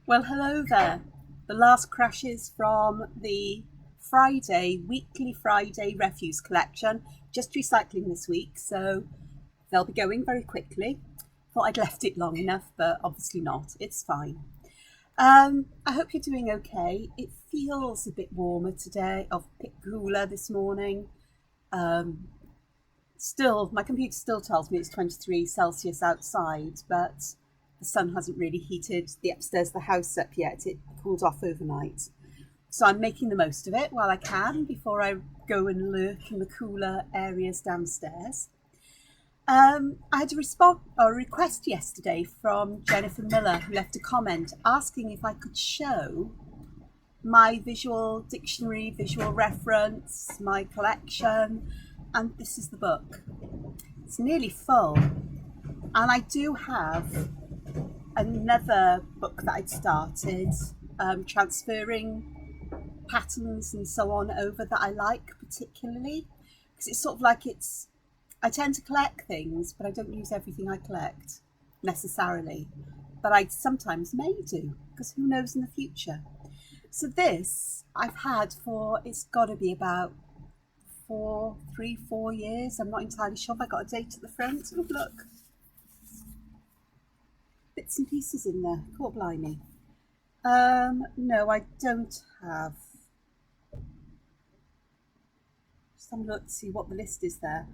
Well, hello there. The last crashes from the weekly Friday refuse collection. Just recycling this week, so they'll be going very quickly. Thought I'd left it long enough, but obviously not. It's fine. I hope you're doing okay. It feels a bit warmer today, a bit cooler this morning. Um, Still, my computer still tells me it's 23 Celsius outside, but the sun hasn't really heated the upstairs of the house up yet. It cooled off overnight. So I'm making the most of it while I can before I go and lurk in the cooler areas downstairs. I had a request yesterday from Jennifer Miller, who left a comment asking if I could show my visual dictionary, visual reference, my collection, and this is the book. It's nearly full, and I do have another book that I'd started, transferring patterns and so on over that I like particularly, because it's sort of like I tend to collect things, but I don't use everything I collect necessarily, but I sometimes may do, because who knows in the future. So this I've had for, it's got to be about 4 years. I'm not entirely sure if I got a date at the front. Oh, look. Bits and pieces in there. God blimey. No, I don't have. Just have a look to see what the list is there.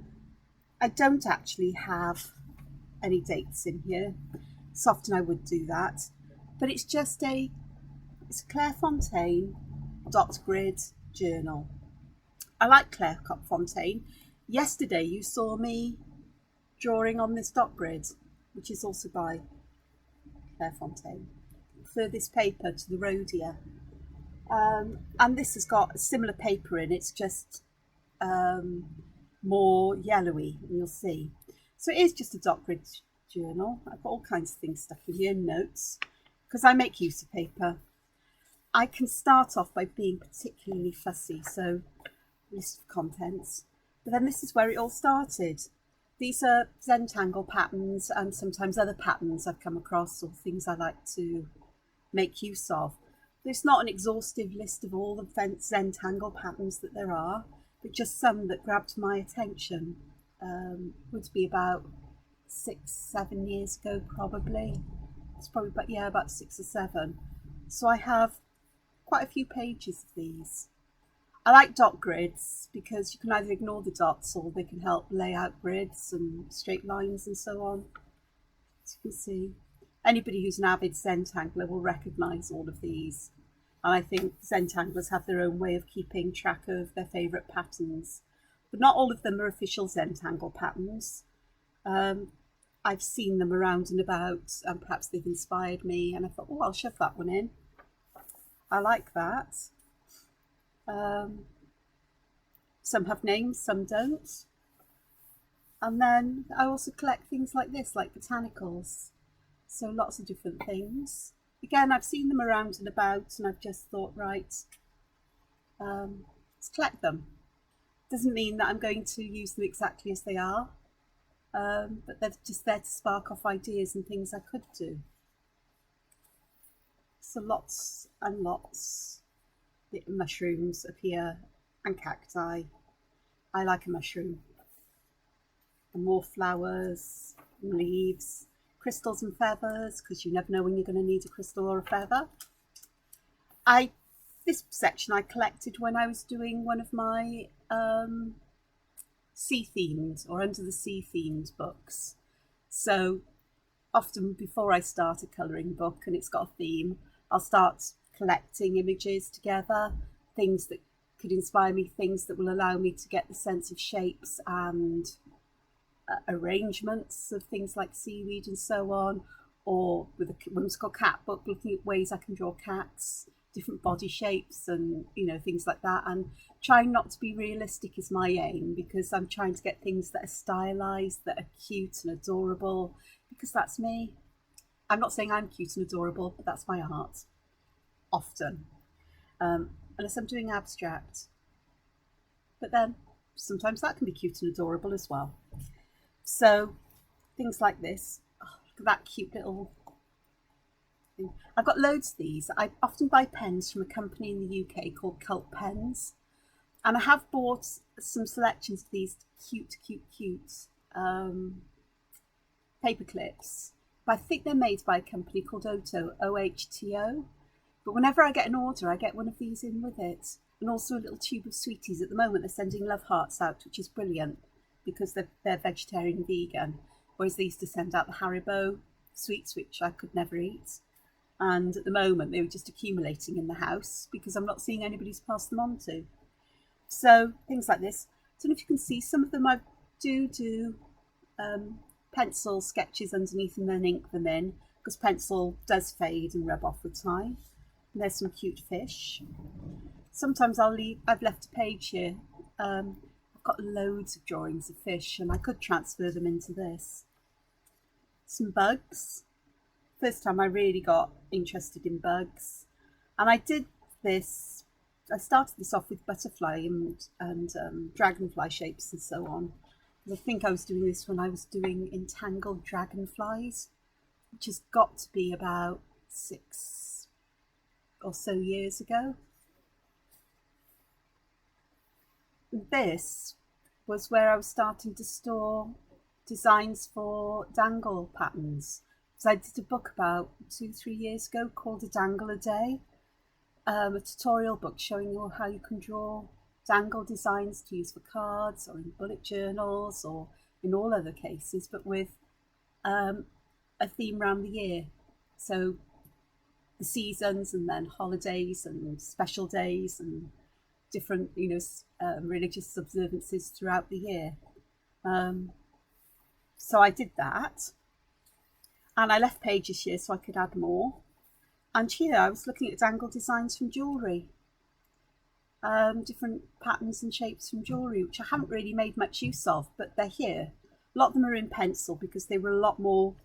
I don't actually have any dates in here. So often I would do that. But it's a Clairefontaine dot grid journal. I like Clairefontaine. Yesterday you saw me drawing on this dot grid, which is also by Clairefontaine, for this paper to the Rhodia. And this has got a similar paper in, it's just more yellowy, and you'll see. So it is just a dot grid journal. I've got all kinds of things stuck in here, notes, because I make use of paper. I can start off by being particularly fussy, so list of contents, but then this is where it all started. These are Zentangle patterns and sometimes other patterns I've come across or things I like to make use of. There's not an exhaustive list of all the Zentangle patterns that there are, but just some that grabbed my attention. Would be about 6-7 years ago probably. It's probably about 6 or 7. So I have quite a few pages of these. I like dot grids because you can either ignore the dots or they can help lay out grids and straight lines and so on. As you can see, anybody who's an avid Zentangler will recognise all of these. And I think Zentanglers have their own way of keeping track of their favourite patterns. But not all of them are official Zentangle patterns. I've seen them around and about, and perhaps they've inspired me, and I thought, oh, I'll shove that one in. I like that. Some have names, some don't. And then I also collect things like this, like botanicals. So lots of different things. Again, I've seen them around and about, and I've just thought, right, let's collect them. Doesn't mean that I'm going to use them exactly as they are, but they're just there to spark off ideas and things I could do. So lots and lots. Mushrooms appear and cacti. I like a mushroom. And more flowers, and leaves, crystals and feathers, because you never know when you're going to need a crystal or a feather. This section I collected when I was doing one of my sea themed or under the sea themed books. So often before I start a colouring book and it's got a theme, I'll start collecting images together, things that could inspire me, things that will allow me to get the sense of shapes and arrangements of things like seaweed and so on, or with a whimsical cat book, looking at ways I can draw cats, different body shapes and things like that, and trying not to be realistic is my aim, because I'm trying to get things that are stylized, that are cute and adorable, because that's me. I'm not saying I'm cute and adorable, but that's my art. Often, unless I'm doing abstract, but then sometimes that can be cute and adorable as well. So things like this. Oh, look at that cute little thing. I've got loads of these. I often buy pens from a company in the UK called Cult Pens, and I have bought some selections of these cute paper clips, but I think they're made by a company called OHTO. But whenever I get an order, I get one of these in with it, and also a little tube of sweeties. At the moment, they're sending love hearts out, which is brilliant because they're vegetarian and vegan, whereas they used to send out the Haribo sweets, which I could never eat. And at the moment, they were just accumulating in the house because I'm not seeing anybody to pass them on to. So things like this. I don't know if you can see some of them. I do pencil sketches underneath and then ink them in, because pencil does fade and rub off with time. And there's some cute fish. Sometimes I've left a page here. I've got loads of drawings of fish, and I could transfer them into this. Some bugs. First time I really got interested in bugs. And I did this, I started this off with butterfly and dragonfly shapes and so on. I think I was doing this when I was doing entangled dragonflies, which has got to be about 6 or so years ago. This was where I was starting to store designs for dangle patterns. So I did a book about 2-3 years ago called A Dangle a Day, a tutorial book showing you how you can draw dangle designs to use for cards or in bullet journals or in all other cases, but with a theme around the year. So the seasons and then holidays and special days and different, religious observances throughout the year. So I did that, and I left pages here so I could add more. And here I was looking at dangle designs from jewellery, different patterns and shapes from jewellery, which I haven't really made much use of, but they're here. A lot of them are in pencil because they were a lot more,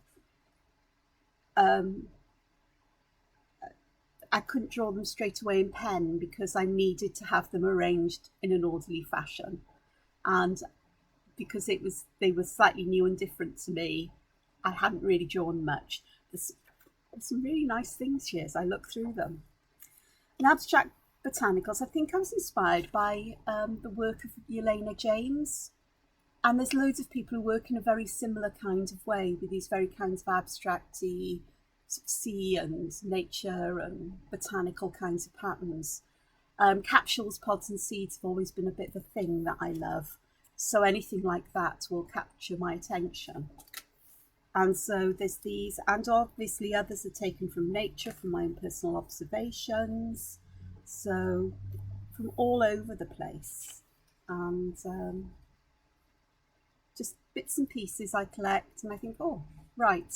I couldn't draw them straight away in pen because I needed to have them arranged in an orderly fashion. And because they were slightly new and different to me, I hadn't really drawn much. There's some really nice things here as I look through them. In abstract botanicals, I think I was inspired by the work of Yellena James. And there's loads of people who work in a very similar kind of way with these very kinds of abstract-y sort of sea and nature and botanical kinds of patterns. Capsules, pods and seeds have always been a bit of a thing that I love. So anything like that will capture my attention. And so there's these, and obviously others are taken from nature, from my own personal observations. So from all over the place. And just bits and pieces I collect, and I think, oh, right.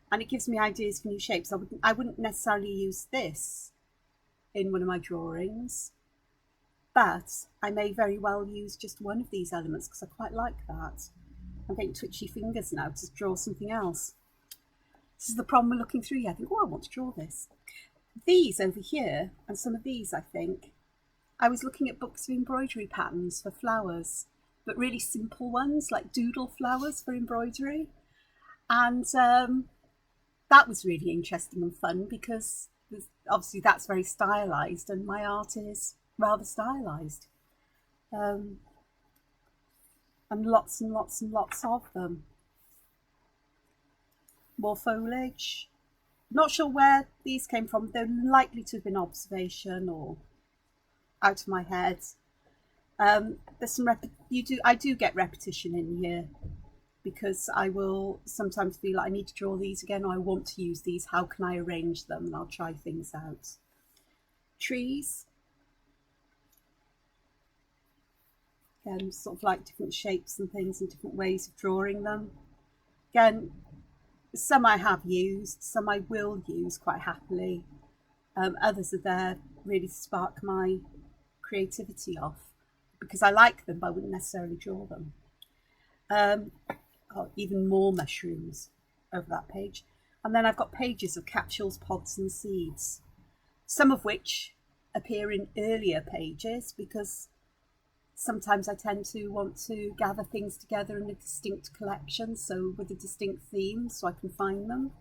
And it gives me ideas for new shapes. I wouldn't necessarily use this in one of my drawings, but I may very well use just one of these elements because I quite like that. I'm getting twitchy fingers now to draw something else. This is the problem with looking through here. I think, oh, I want to draw this. These over here, and some of these, I think, I was looking at books of embroidery patterns for flowers, but really simple ones, like doodle flowers for embroidery. And that was really interesting and fun because obviously that's very stylized and my art is rather stylized. And lots and lots and lots of them. More foliage. Not sure where these came from. They're likely to have been observation or out of my head. There's some I do get repetition in here because I will sometimes feel like I need to draw these again, or I want to use these. How can I arrange them? And I'll try things out. Trees. Again, sort of like different shapes and things and different ways of drawing them. Again, some I have used, some I will use quite happily. Others are there really to spark my creativity off because I like them, but I wouldn't necessarily draw them. Even more mushrooms over that page. And then I've got pages of capsules, pods and seeds, some of which appear in earlier pages because sometimes I tend to want to gather things together in a distinct collection, so with a distinct theme, so I can find them.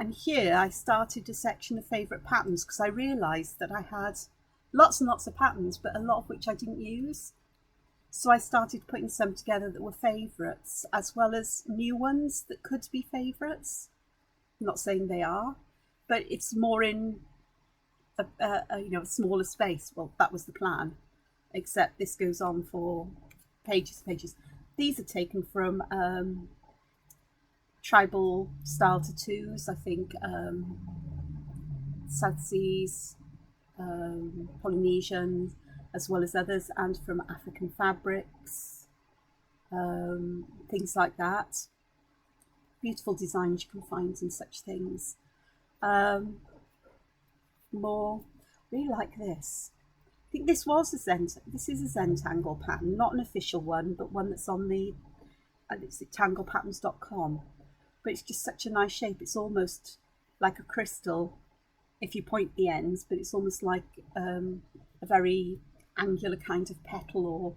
And here I started a section of favourite patterns because I realised that I had lots and lots of patterns, but a lot of which I didn't use. So I started putting some together that were favourites, as well as new ones that could be favourites. I'm not saying they are, but it's more in a smaller space. Well, that was the plan, except this goes on for pages and pages. These are taken from tribal style tattoos, I think, South Seas, Polynesian, as well as others, and from African fabrics, things like that. Beautiful designs you can find in such things. More, really like this. I think this was this is a Zentangle pattern, not an official one, but one that's on the, it's at tanglepatterns.com. But it's just such a nice shape. It's almost like a crystal if you point the ends, but it's almost like a very angular kind of petal, or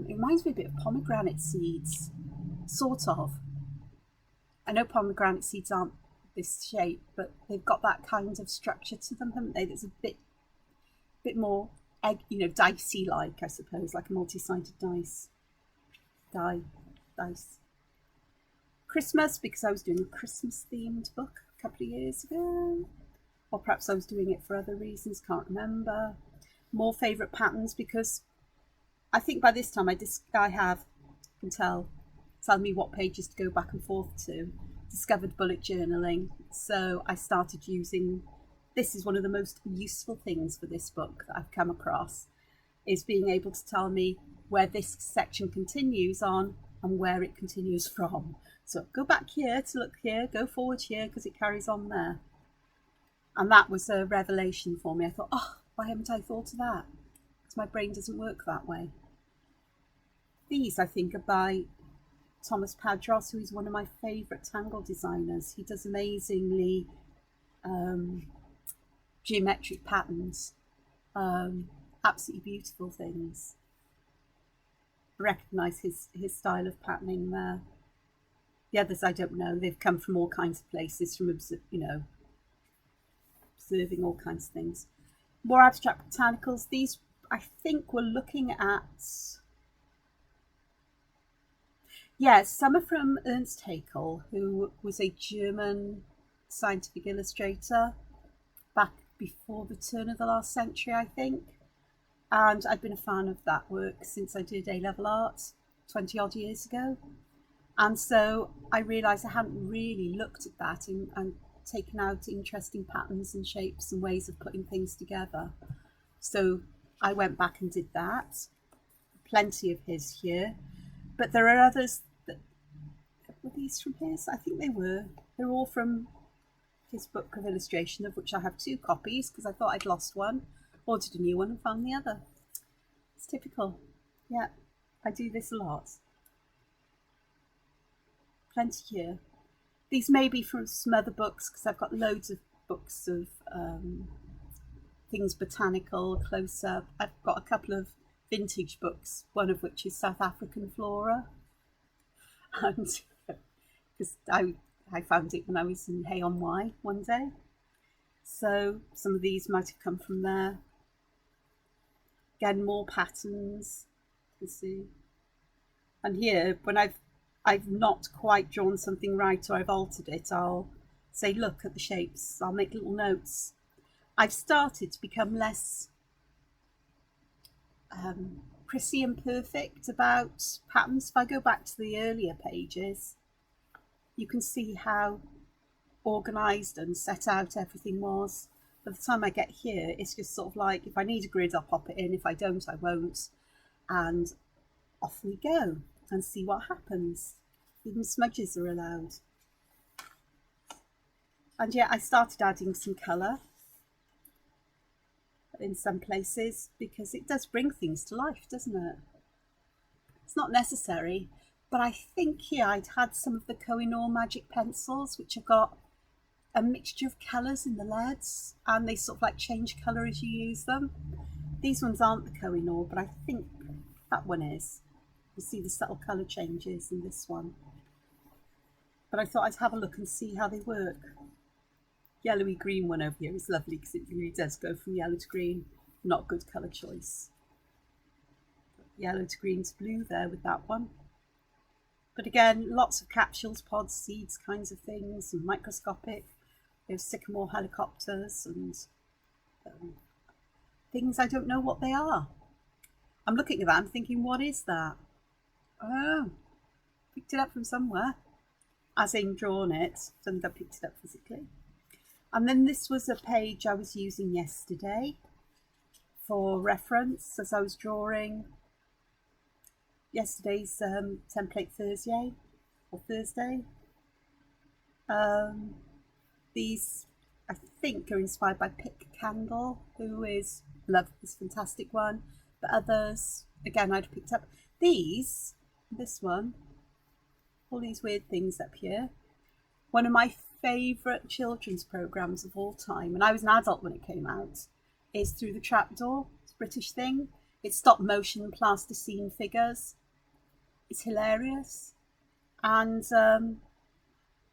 it reminds me a bit of pomegranate seeds, sort of. I know pomegranate seeds aren't this shape, but they've got that kind of structure to them, haven't they? That's a bit more egg, dicey like, I suppose, like a multi-sided dice. Christmas, because I was doing a Christmas themed book a couple of years ago, or perhaps I was doing it for other reasons, can't remember. More favourite patterns, because I think by this time I can tell me what pages to go back and forth to. Discovered bullet journaling, so I started using, this is one of the most useful things for this book that I've come across, is being able to tell me where this section continues on and where it continues from. So go back here to look here, go forward here, because it carries on there. And that was a revelation for me. I thought, oh, why haven't I thought of that? Because my brain doesn't work that way. These, I think, are by Tomos Padros, who is one of my favourite tangle designers. He does amazingly geometric patterns, absolutely beautiful things. I recognise his style of patterning there. The others I don't know. They've come from all kinds of places, from observing all kinds of things. More abstract botanicals. These, I think, we're looking at. Yes, some are from Ernst Haeckel, who was a German scientific illustrator back before the turn of the last century, I think. And I've been a fan of that work since I did A-level art 20 odd years ago. And so I realised I hadn't really looked at that and taken out interesting patterns and shapes and ways of putting things together. So I went back and did that. Plenty of his here. But there are others that, were these from his? I think they were. They're all from his book of illustration, of which I have 2 copies because I thought I'd lost one, ordered a new one and found the other. It's typical. Yeah, I do this a lot. Plenty here. These may be from some other books because I've got loads of books of things botanical, close up. I've got a couple of vintage books, one of which is South African flora, and because I found it when I was in Hay on Wye one day, so some of these might have come from there. Again, more patterns, you can see. And here, when I've not quite drawn something right, or I've altered it, I'll say, look at the shapes. I'll make little notes. I've started to become less prissy and perfect about patterns. If I go back to the earlier pages, you can see how organised and set out everything was. By the time I get here, it's just sort of like, if I need a grid, I'll pop it in. If I don't, I won't. And off we go and see what happens. Even smudges are allowed. And yeah, I started adding some colour in some places because it does bring things to life, doesn't it? It's not necessary, but I think here I'd had some of the Koh-i-Noor magic pencils, which have got a mixture of colours in the leads, and they sort of like change colour as you use them. These ones aren't the Koh-i-Noor, but I think that one is. You see the subtle colour changes in this one. But I thought I'd have a look and see how they work. yellowy green one over here is lovely because it really does go from yellow to green. Not good colour choice. Yellow to green to blue there with that one. But again, lots of capsules, pods, seeds, kinds of things, and microscopic. There's sycamore helicopters and things I don't know what they are. I'm looking at that, I'm thinking, what is that? Oh, picked it up from somewhere. As in drawn it, don't think I picked it up physically. And then this was a page I was using yesterday for reference as I was drawing yesterday's template Thursday. These I think are inspired by Pick Candle, who is love this fantastic one, but others again I'd picked up this one, all these weird things up here. One of my favourite children's programmes of all time, and I was an adult when it came out, is Through the Trapdoor. It's a British thing. It's stop motion plasticine figures. It's hilarious. And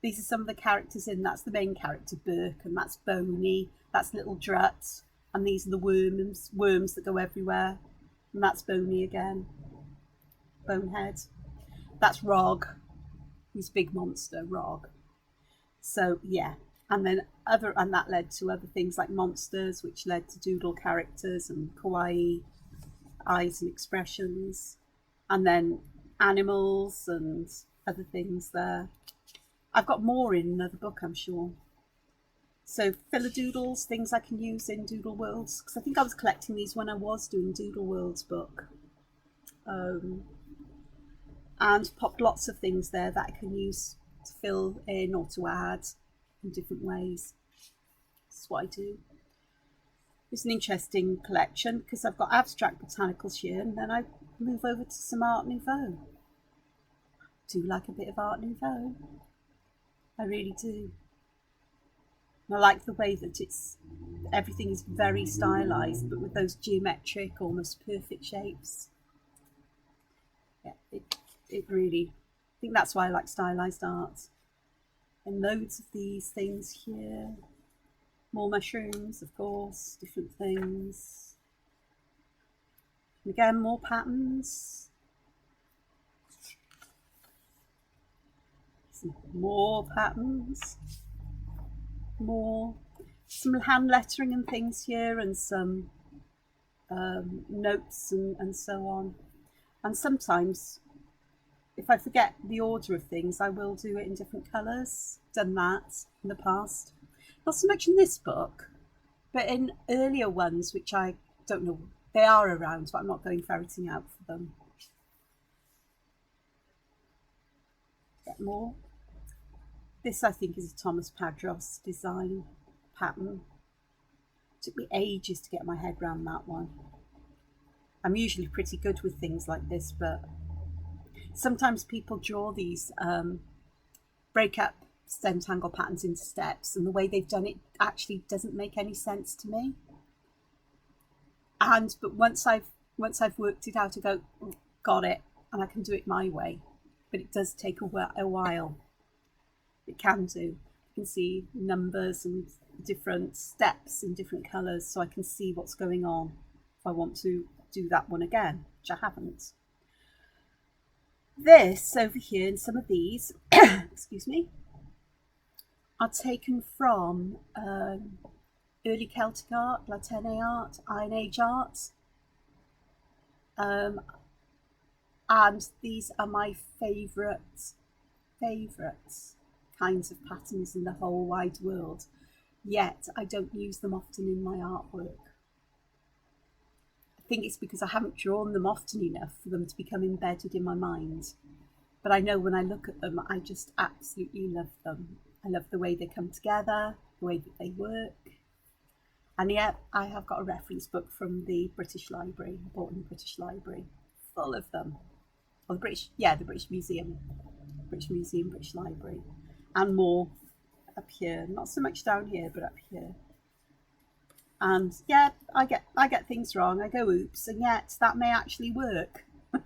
these are some of the characters in. That's the main character, Burke, and that's Boney. That's Little Drut. And these are the worms that go everywhere. And that's Boney again. Bonehead. That's Rog. He's a big monster, Rog. So yeah, and that led to other things like monsters, which led to doodle characters and kawaii eyes and expressions, and then animals and other things there. I've got more in another book, I'm sure. So filler doodles, things I can use in Doodle Worlds, because I think I was collecting these when I was doing Doodle Worlds book. And popped lots of things there that I can use to fill in or to add in different ways. That's what I do. It's an interesting collection because I've got abstract botanicals here, and then I move over to some Art Nouveau. I do like a bit of Art Nouveau. I really do. And I like the way that everything is very stylized, but with those geometric, almost perfect shapes. Yeah, it really, I think that's why I like stylized art. And loads of these things here. More mushrooms, of course, different things. And again, more patterns. Some more patterns. Some hand lettering and things here, and some notes and so on. And sometimes, if I forget the order of things, I will do it in different colours. Done that in the past. Not so much in this book, but in earlier ones, which I don't know, they are around, but I'm not going ferreting out for them. Get more. This, I think, is a Tomos Padros design pattern. It took me ages to get my head around that one. I'm usually pretty good with things like this, but sometimes people draw these break up Zentangle patterns into steps, and the way they've done it actually doesn't make any sense to me. But once I've worked it out, I go, got it, and I can do it my way. But it does take a while. It can do. You can see numbers and different steps in different colours, so I can see what's going on if I want to do that one again, which I haven't. This over here, and some of these, excuse me, are taken from early Celtic art, Latene art, Iron Age art. And these are my favourite kinds of patterns in the whole wide world. Yet I don't use them often in my artwork. I think it's because I haven't drawn them often enough for them to become embedded in my mind. But I know when I look at them, I just absolutely love them. I love the way they come together, the way that they work. And yet I have got a reference book from the British Library, I bought in the British Library, full of them. Or the British Museum, British Library. And more up here, not so much down here, but up here. And yeah, I get things wrong. I go oops, and yet that may actually work.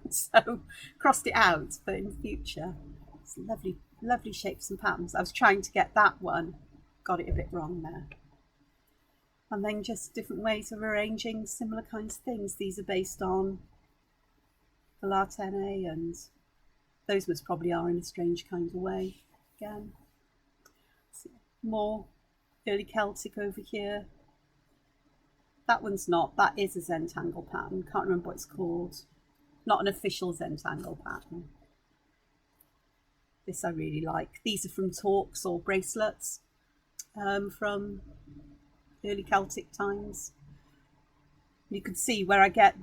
So crossed it out, but in the future, it's lovely shapes and patterns. I was trying to get that one got it a bit wrong there. And then just different ways of arranging similar kinds of things. These are based on the La Tene, and those ones probably are in a strange kind of way. Again, more early Celtic over here. That one's not. That is a Zentangle pattern. Can't remember what it's called. Not an official Zentangle pattern. This I really like. These are from torques or bracelets from early Celtic times. You can see where I get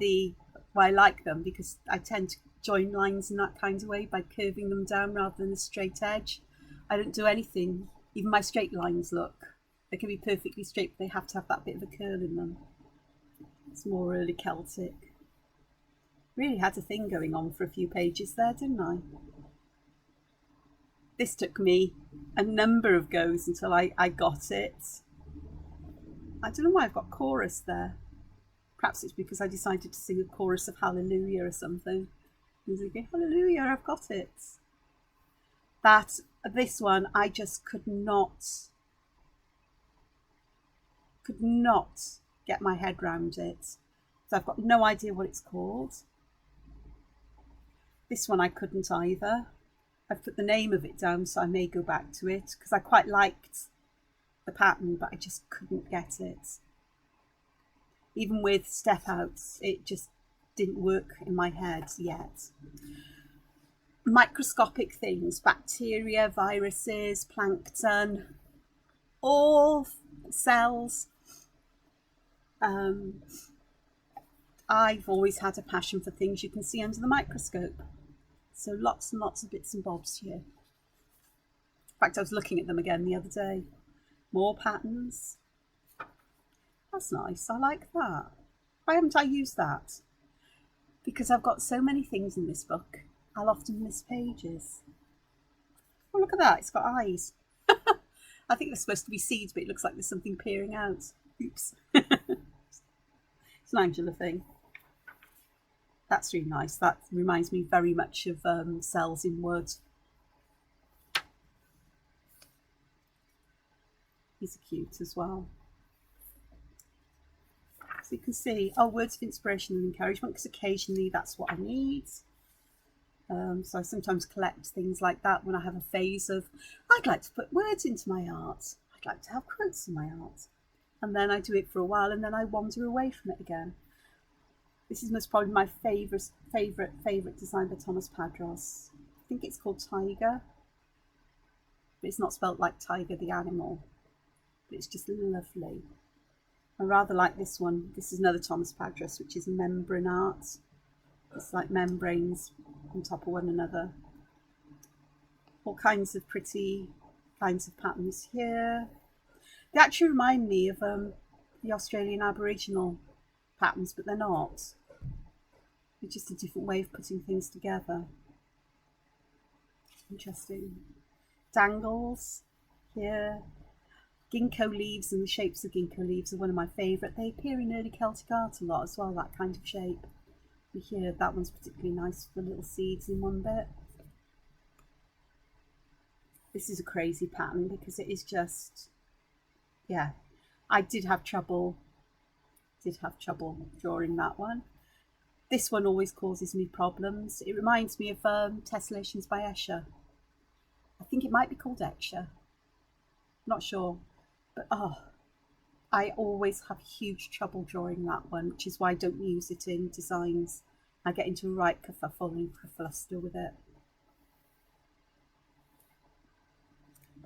why I like them, because I tend to join lines in that kind of way by curving them down rather than a straight edge. I don't do anything. Even my straight lines, look, they can be perfectly straight, but they have to have that bit of a curl in them. It's more early Celtic. Really had a thing going on for a few pages there, didn't I? This took me a number of goes until I got it. I don't know why I've got chorus there. Perhaps it's because I decided to sing a chorus of Hallelujah or something. I was like, Hallelujah, I've got it. This one, I just could not get my head round it. So I've got no idea what it's called. This one I couldn't either. I've put the name of it down, so I may go back to it, because I quite liked the pattern, but I just couldn't get it. Even with step outs, it just didn't work in my head yet. Microscopic things, bacteria, viruses, plankton, all cells. I've always had a passion for things you can see under the microscope. So lots and lots of bits and bobs here. In fact, I was looking at them again the other day. More patterns. That's nice. I like that. Why haven't I used that? Because I've got so many things in this book, I'll often miss pages. Oh, look at that. It's got eyes. I think they're supposed to be seeds, but it looks like there's something peering out. Oops. It's an Angela thing. That's really nice. That reminds me very much of cells in wood. These are cute as well. So you can see, words of inspiration and encouragement, because occasionally that's what I need. So I sometimes collect things like that when I have a phase of, I'd like to put words into my art. I'd like to have quotes in my art. And then I do it for a while, and then I wander away from it again. This is most probably my favourite design by Tomos Padros. I think it's called Tiger. But it's not spelt like tiger, the animal. But it's just lovely. I rather like this one. This is another Tomos Padros, which is membrane art. It's like membranes on top of one another. All kinds of pretty kinds of patterns here. They actually remind me of the Australian Aboriginal patterns, but they're not. It's just a different way of putting things together. Interesting. Dangles here. Ginkgo leaves and the shapes of ginkgo leaves are one of my favourite. They appear in early Celtic art a lot as well, that kind of shape. But here, that one's particularly nice for little seeds in one bit. This is a crazy pattern because it is just, yeah, I did have trouble drawing that one. This one always causes me problems. It reminds me of Tessellations by Escher. I think it might be called Escher. Not sure. But I always have huge trouble drawing that one, which is why I don't use it in designs. I get into a right kerfuffle and kerfluster with it.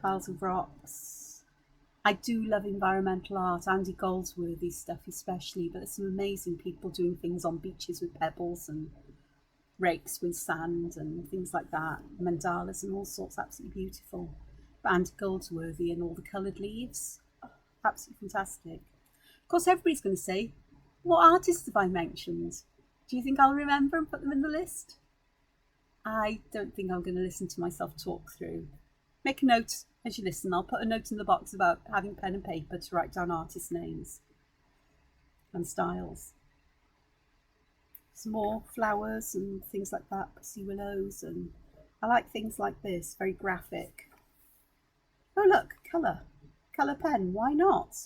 Piles of rocks. I do love environmental art, Andy Goldsworthy's stuff especially, but there's some amazing people doing things on beaches with pebbles and rakes with sand and things like that, mandalas and all sorts, absolutely beautiful. But Andy Goldsworthy and all the coloured leaves, absolutely fantastic. Of course, everybody's going to say, what artists have I mentioned? Do you think I'll remember and put them in the list? I don't think I'm going to listen to myself talk through. Make a note as you listen. I'll put a note in the box about having pen and paper to write down artist names and styles. Some more flowers and things like that, pussy willows, and I like things like this, very graphic. Oh look, colour. colour pen. Why not?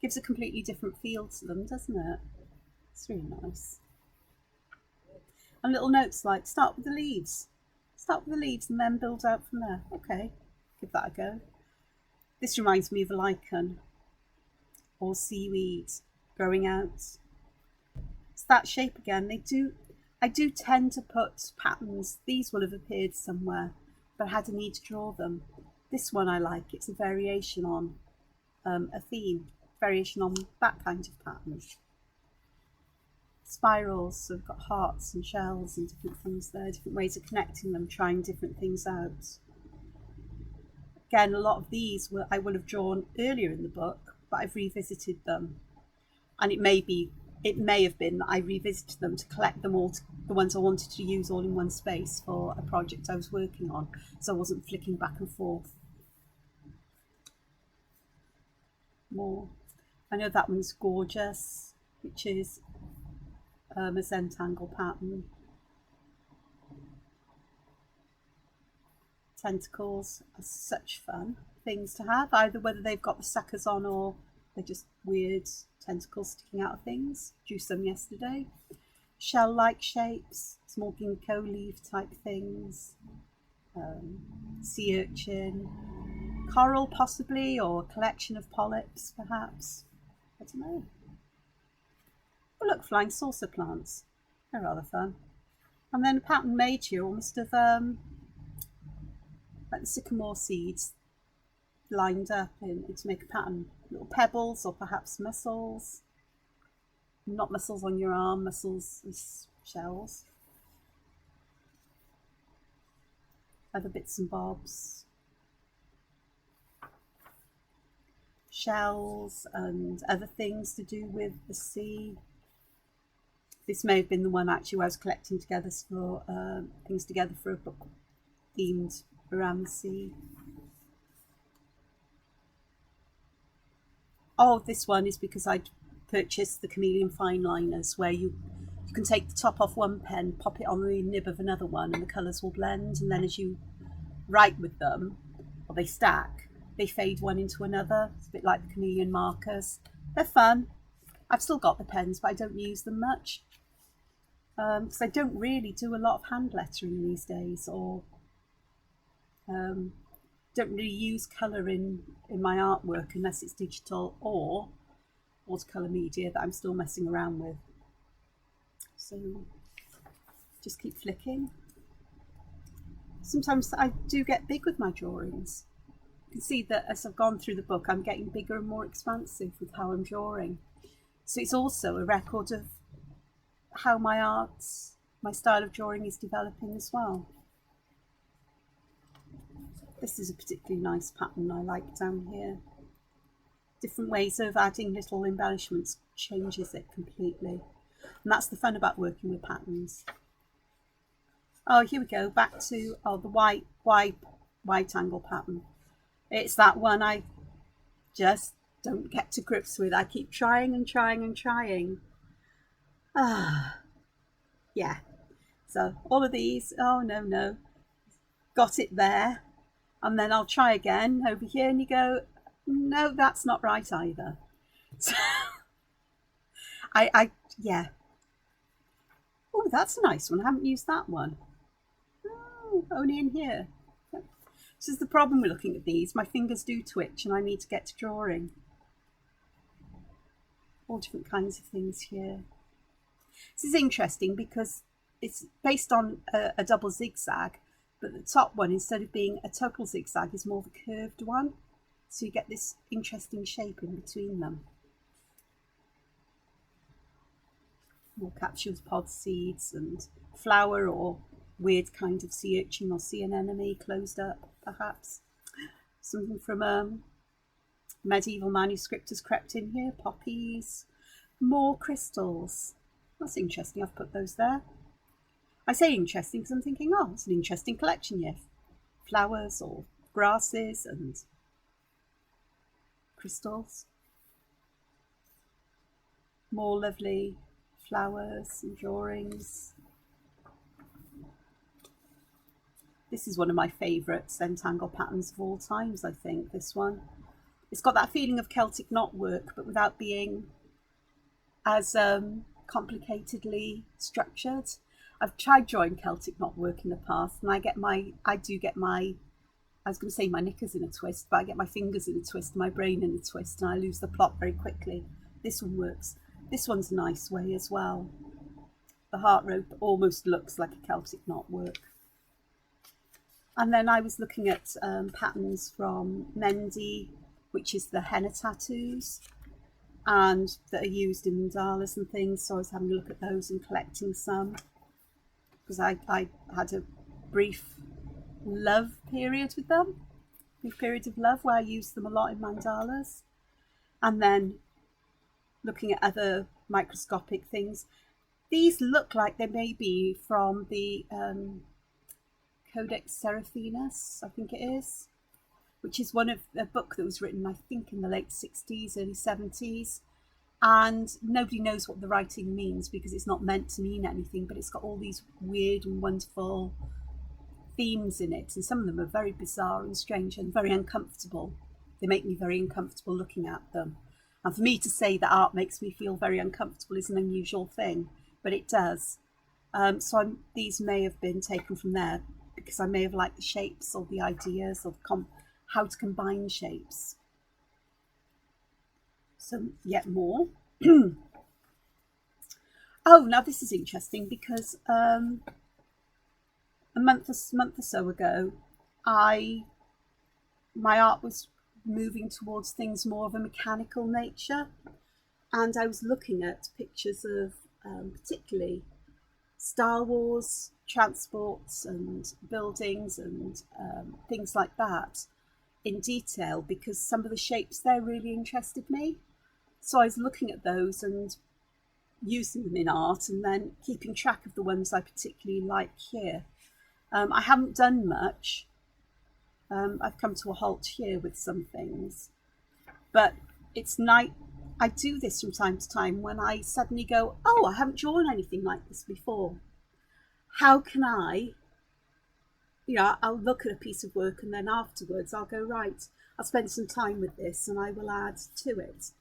Gives a completely different feel to them, doesn't it? It's really nice. And little notes like, start with the leaves. Start with the leaves and then build out from there. Okay, give that a go. This reminds me of a lichen or seaweed growing out. It's that shape again. I do tend to put patterns. These will have appeared somewhere, but I had a need to draw them. This one I like. It's a variation on a theme, variation on that kind of pattern. Spirals, so we've got hearts and shells and different things there, different ways of connecting them, trying different things out. Again, a lot of these I will have drawn earlier in the book, but I've revisited them. And it may have been that I revisited them to collect them all, the ones I wanted to use all in one space for a project I was working on, so I wasn't flicking back and forth. More. I know that one's gorgeous, which is a Zentangle pattern. Tentacles are such fun things to have, either whether they've got the suckers on or they're just weird tentacles sticking out of things. Drew some yesterday. Shell-like shapes, small ginkgo leaf type things, sea urchin, coral possibly, or a collection of polyps perhaps. I don't know. Oh look, flying saucer plants. They're rather fun. And then a pattern made here almost of like the sycamore seeds lined up to make a pattern. Little pebbles or perhaps mussels. Not mussels on your arm, mussels as shells. Other bits and bobs. Shells and other things to do with the sea. This may have been the one actually where I was collecting together for things together for a book themed around the sea. Oh, this one is because I'd purchased the chameleon fine liners where you can take the top off one pen, pop it on the nib of another one, and the colours will blend, and then as you write with them, or they stack, they fade one into another. It's a bit like the chameleon markers. They're fun. I've still got the pens, but I don't use them much because I don't really do a lot of hand lettering these days, or don't really use colour in my artwork unless it's digital or watercolour media that I'm still messing around with. So just keep flicking. Sometimes I do get big with my drawings. You can see that as I've gone through the book, I'm getting bigger and more expansive with how I'm drawing. So it's also a record of how my style of drawing is developing as well. This is a particularly nice pattern I like down here. Different ways of adding little embellishments changes it completely. And that's the fun about working with patterns. Oh, here we go, back to the white angle pattern. It's that one I just don't get to grips with. I keep trying and trying and trying. Yeah. So all of these, oh no, got it there. And then I'll try again over here and you go, no, that's not right either. So yeah. Oh, that's a nice one. I haven't used that one. Oh, only in here. This is the problem with looking at these. My fingers do twitch and I need to get to drawing. All different kinds of things here. This is interesting because it's based on a double zigzag, but the top one, instead of being a total zigzag, is more of a curved one. So you get this interesting shape in between them. More capsules, pod seeds, and flower or weird kind of sea urchin or sea anemone closed up, perhaps. Something from medieval manuscript has crept in here. Poppies, more crystals. That's interesting. I've put those there. I say interesting because I'm thinking, oh, it's an interesting collection here. Flowers or grasses and crystals. More lovely flowers and drawings. This is one of my favourite Zentangle patterns of all times, I think, this one. It's got that feeling of Celtic knotwork, but without being as complicatedly structured. I've tried drawing Celtic knotwork in the past, and I do get my, I was going to say my knickers in a twist, but I get my fingers in a twist, my brain in a twist, and I lose the plot very quickly. This one works. This one's a nice way as well. The heart rope almost looks like a Celtic knotwork. And then I was looking at patterns from Mendy, which is the henna tattoos, and that are used in mandalas and things. So I was having a look at those and collecting some, because I had a brief love period with them, brief period of love where I used them a lot in mandalas. And then looking at other microscopic things. These look like they may be from the Codex Seraphinus, I think it is, which is one of a book that was written, I think, in the late 60s, early 70s. And nobody knows what the writing means because it's not meant to mean anything, but it's got all these weird and wonderful themes in it. And some of them are very bizarre and strange and very uncomfortable. They make me very uncomfortable looking at them. And for me to say that art makes me feel very uncomfortable is an unusual thing, but it does. These may have been taken from there because I may have liked the shapes or the ideas of how to combine shapes. So yet more. Oh, now this is interesting because a month or so ago, my art was moving towards things more of a mechanical nature, and I was looking at pictures of particularly Star Wars transports and buildings and things like that in detail, because some of the shapes there really interested me. So I was looking at those and using them in art, and then keeping track of the ones I particularly like here. I haven't done much. I've come to a halt here with some things, but it's night. I do this from time to time when I suddenly go, oh, I haven't drawn anything like this before. How can I, I'll look at a piece of work and then afterwards I'll go, right, I'll spend some time with this and I will add to it.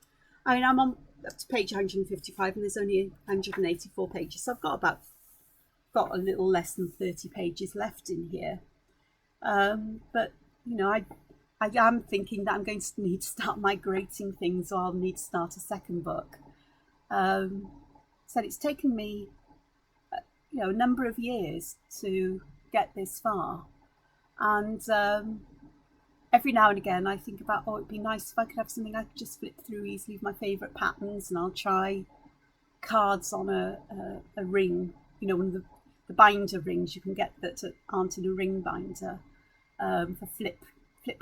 I mean, I'm on up to page 155 and there's only 184 pages, so I've got a little less than 30 pages left in here. But I am thinking that I'm going to need to start migrating things, or I'll need to start a second book. So it's taken me a number of years to get this far, and every now and again I think about, it'd be nice if I could have something I could just flip through easily of my favourite patterns, and I'll try cards on a ring, one of the binder rings you can get that aren't in a ring binder, for flip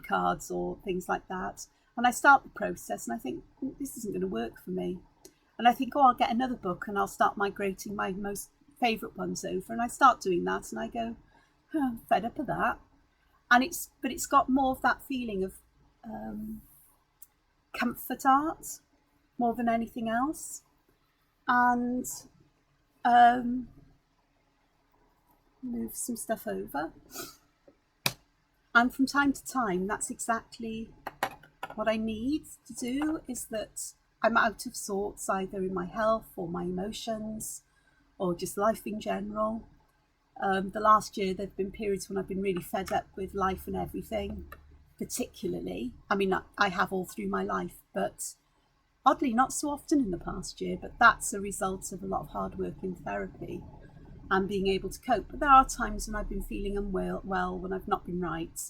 cards or things like that. And I start the process and I think, this isn't going to work for me. And I think, I'll get another book and I'll start migrating my most favourite ones over. And I start doing that and I go, I'm fed up of that. And it's got more of that feeling of comfort art more than anything else. And move some stuff over. And from time to time, that's exactly what I need to do, is that I'm out of sorts, either in my health or my emotions or just life in general. The last year, there have been periods when I've been really fed up with life and everything, particularly. I mean, I have all through my life, but oddly, not so often in the past year, but that's a result of a lot of hard work in therapy and being able to cope. But there are times when I've been feeling unwell, when I've not been right,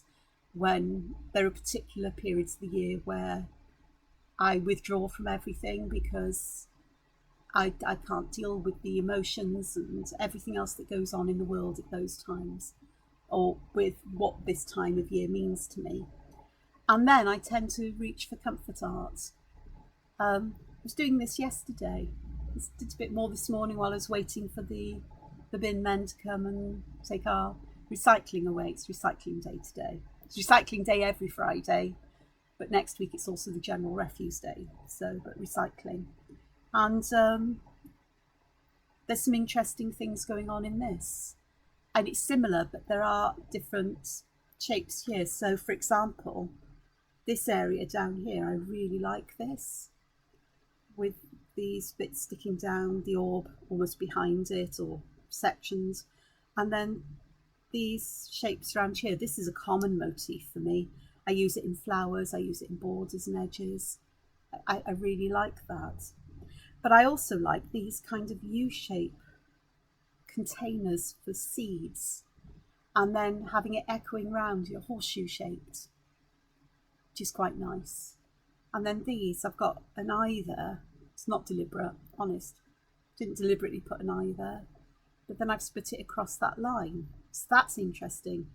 when there are particular periods of the year where I withdraw from everything because I can't deal with the emotions and everything else that goes on in the world at those times, or with what this time of year means to me. And then I tend to reach for comfort art. I was doing this yesterday. I did a bit more this morning while I was waiting for the bin men to come and take our recycling away. It's recycling day today. It's recycling day every Friday, but next week it's also the general refuse day. But recycling. And there's some interesting things going on in this. and it's similar, but there are different shapes here. So for example, this area down here, I really like this, with these bits sticking down, the orb almost behind it, or sections. And then these shapes around here, this is a common motif for me. I use it in flowers, I use it in borders and edges. I really like that. But I also like these kind of U-shape containers for seeds, and then having it echoing round, your horseshoe shaped, which is quite nice. And then these, I've got an eye there. It's not deliberate, honest. Didn't deliberately put an eye there. But then I've split it across that line. So that's interesting.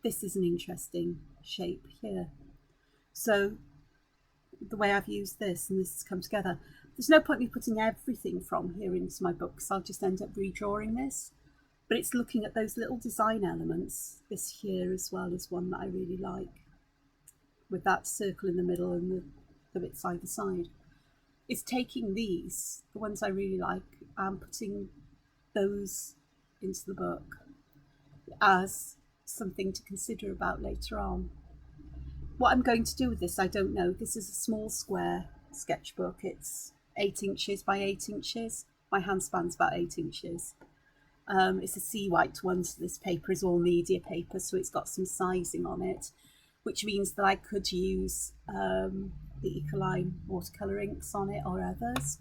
This is an interesting shape here. So the way I've used this, and this has come together, there's no point in me putting everything from here into my book, because I'll just end up redrawing this. But it's looking at those little design elements. This here as well is one that I really like, with that circle in the middle and the bits either side. It's taking these, the ones I really like, and putting those into the book as something to consider about later on. What I'm going to do with this, I don't know. This is a small square sketchbook. It's 8 inches by 8 inches. My handspan's about 8 inches. It's a sea white one, so this paper is all media paper, so it's got some sizing on it, which means that I could use the Ecoline watercolour inks on it, or others.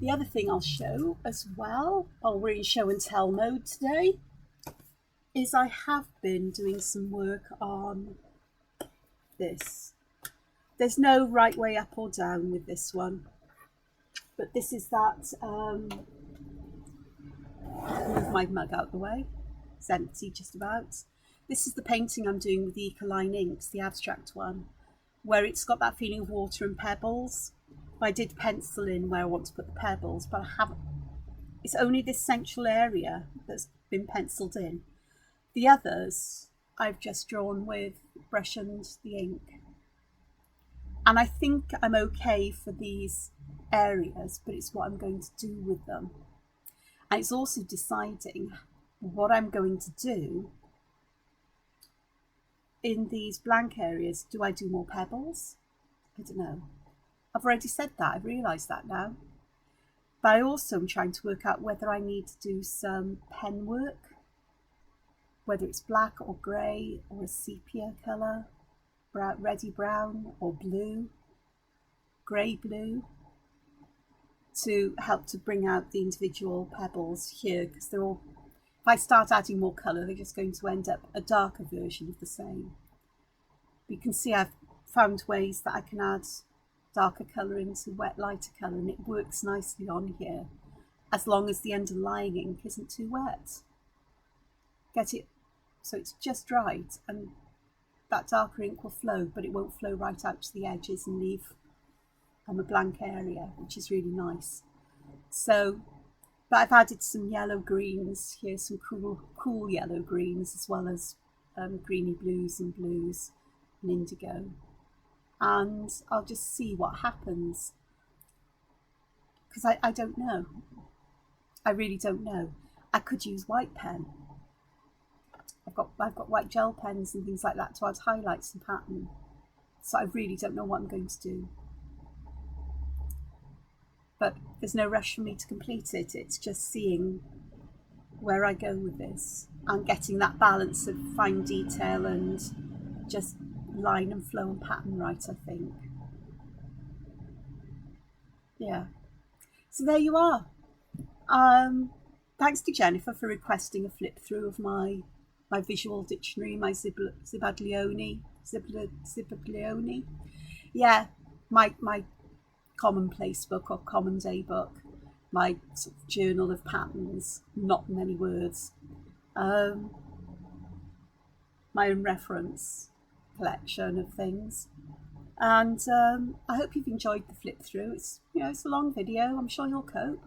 The other thing I'll show as well, while we're in show and tell mode today, is I have been doing some work on this. There's no right way up or down with this one, but this is that, move my mug out the way, it's empty just about. This is the painting I'm doing with the Ecoline inks, the abstract one, where it's got that feeling of water and pebbles. I did pencil in where I want to put the pebbles, but I haven't. It's only this central area that's been penciled in. The others I've just drawn with brush and the ink. And I think I'm okay for these areas, but it's what I'm going to do with them. And it's also deciding what I'm going to do in these blank areas. Do I do more pebbles? I don't know. I've already said that, I've realised that now. But I also am trying to work out whether I need to do some pen work, whether it's black or grey or a sepia colour, reddy brown or blue, grey blue, to help to bring out the individual pebbles here, because they're all, if I start adding more colour, they're just going to end up a darker version of the same. You can see I've found ways that I can add darker colour into wet, lighter colour, and it works nicely on here, as long as the underlying ink isn't too wet. Get it so it's just right, and that darker ink will flow, but it won't flow right out to the edges and leave a blank area, which is really nice. So, but I've added some yellow greens here, some cool yellow greens, as well as greeny blues and indigo. And I'll just see what happens, because I don't know. I really don't know. I could use white pen. I've got white gel pens and things like that to add highlights and pattern. So I really don't know what I'm going to do. But there's no rush for me to complete it. It's just seeing where I go with this and getting that balance of fine detail and just line and flow and pattern right, I think. Yeah. So there you are. Thanks to Jennifer for requesting a flip through of my visual dictionary, my Zibaglione. Yeah, my commonplace book or common day book, my sort of journal of patterns, not many words, my own reference collection of things. And I hope you've enjoyed the flip through. It's, you know, it's a long video, I'm sure you'll cope.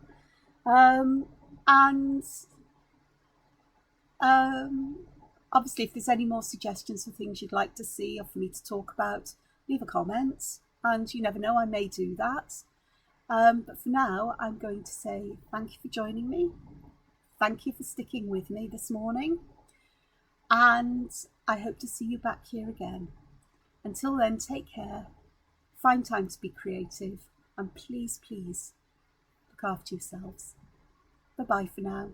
Obviously, if there's any more suggestions for things you'd like to see or for me to talk about, leave a comment, and you never know, I may do that. But for now, I'm going to say thank you for joining me. Thank you for sticking with me this morning. and I hope to see you back here again. Until then, take care, find time to be creative, and please, please look after yourselves. Bye-bye for now.